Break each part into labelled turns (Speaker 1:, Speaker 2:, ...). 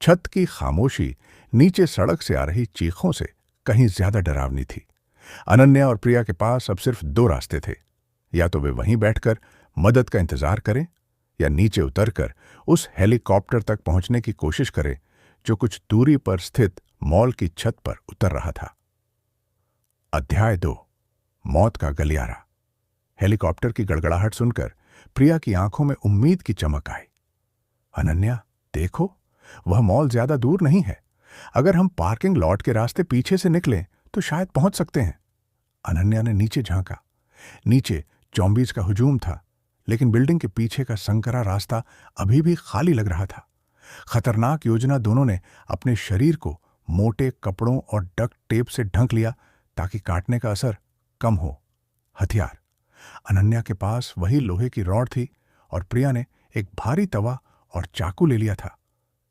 Speaker 1: छत की खामोशी नीचे सड़क से आ रही चीखों से कहीं ज्यादा डरावनी थी। अनन्या और प्रिया के पास अब सिर्फ दो रास्ते थे। या तो वे वहीं बैठकर मदद का इंतजार करें या नीचे उतरकर उस हेलीकॉप्टर तक पहुंचने की कोशिश करें जो कुछ दूरी पर स्थित मॉल की छत पर उतर रहा था। अध्याय 2, मौत का गलियारा। हेलीकॉप्टर की गड़गड़ाहट सुनकर प्रिया की आंखों में उम्मीद की चमक आई। अनन्या, देखो, वह मॉल ज्यादा दूर नहीं है। अगर हम पार्किंग लॉट के रास्ते पीछे से निकलें तो शायद पहुंच सकते हैं। अनन्या ने नीचे झांका। नीचे जॉम्बीज का हुजूम था, लेकिन बिल्डिंग के पीछे का संकरा रास्ता अभी भी खाली लग रहा था। खतरनाक योजना दोनों ने अपने शरीर को मोटे कपड़ों और डक्ट टेप से ढक लिया ताकि काटने का असर कम हो। हथियार। अनन्या के पास वही लोहे की रॉड थी और प्रिया ने एक भारी तवा और चाकू ले लिया था।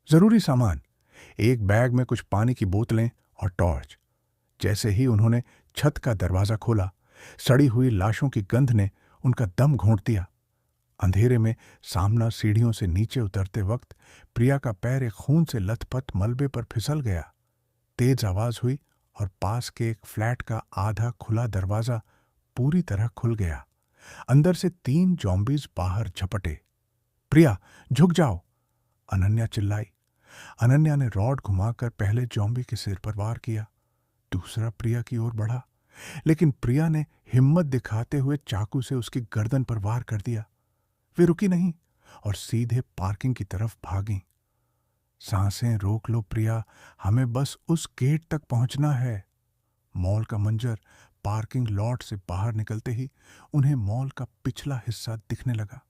Speaker 1: जरूरी सामान, एक बैग में कुछ पानी की बोतलें और टॉर्च। जैसे ही उन्होंने छत का दरवाजा खोला, सड़ी हुई लाशों की गंध ने उनका दम घोंट दिया। अंधेरे में सामना सीढ़ियों से नीचे उतरते वक्त प्रिया का पैर एक खून से लथपथ मलबे पर फिसल गया। तेज आवाज हुई और पास के एक फ्लैट का आधा खुला दरवाजा पूरी तरह खुल गया। अंदर से 3 जॉम्बीज बाहर झपटे। प्रिया, झुक जाओ, अनन्या चिल्लाई। अनन्या ने रॉड घुमाकर पहले जॉम्बी के सिर पर वार किया। दूसरा प्रिया की ओर बढ़ा, लेकिन प्रिया ने हिम्मत दिखाते हुए चाकू से उसकी गर्दन पर वार कर दिया। वे रुकी नहीं और सीधे पार्किंग की तरफ भागी। सांसें रोक लो प्रिया, हमें बस उस गेट तक पहुंचना है। मॉल का मंजर पार्किंग लॉट से बाहर निकलते ही उन्हें मॉल का पिछला हिस्सा दिखने लगा।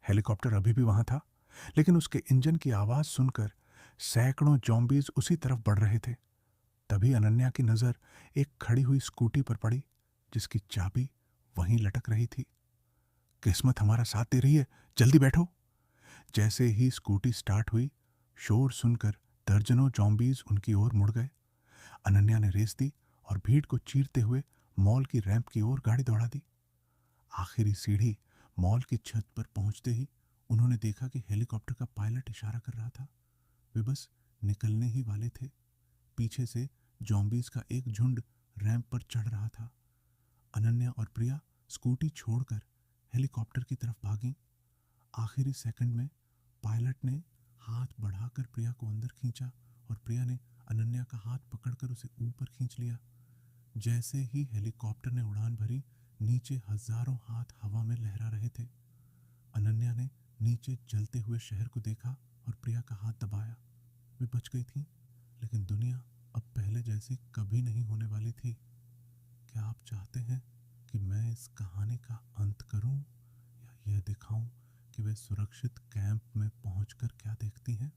Speaker 1: हेलीकॉप्टर अभी भी वहां था, लेकिन उसके इंजन की आवाज सुनकर सैकड़ों जॉम्बीज उसी तरफ बढ़ रहे थे। तभी अनन्या की नजर एक खड़ी हुई स्कूटी पर पड़ी, जिसकी चाबी वहीं लटक रही थी। किस्मत हमारा साथ दे रही है, जल्दी बैठो। जैसे ही स्कूटी स्टार्ट हुई, शोर सुनकर दर्जनों जॉम्बीज उनकी ओर मुड़ गए। अनन्या ने रेस दी और भीड़ को चीरते हुए मॉल की रैंप की ओर गाड़ी दौड़ा दी। आखिरी सीढ़ी मॉल की छत पर पहुंचते ही उन्होंने देखा कि हेलीकॉप्टर का पायलट इशारा कर रहा था। वे बस निकलने ही वाले थे। पीछे से जॉम्बीज का एक झुंड रैंप पर चढ़ रहा था। अनन्या और प्रिया स्कूटी छोड़कर हेलीकॉप्टर की तरफ भागी। आखिरी सेकंड में पायलट ने हाथ बढ़ाकर प्रिया को अंदर खींचा और प्रिया ने अनन्या का हाथ पकड़कर उसे ऊपर खींच लिया। जैसे ही हेलीकॉप्टर ने उड़ान भरी, नीचे हजारों हाथ हवा में लहरा रहे थे। अनन्या ने नीचे जलते हुए शहर को देखा और प्रिया का हाथ दबाया। वे बच गई थी, लेकिन दुनिया अब पहले जैसी कभी नहीं होने वाली थी। क्या आप चाहते हैं कि मैं इस कहानी का अंत करूं या यह दिखाऊं कि वे सुरक्षित कैंप में पहुंचकर क्या देखती हैं?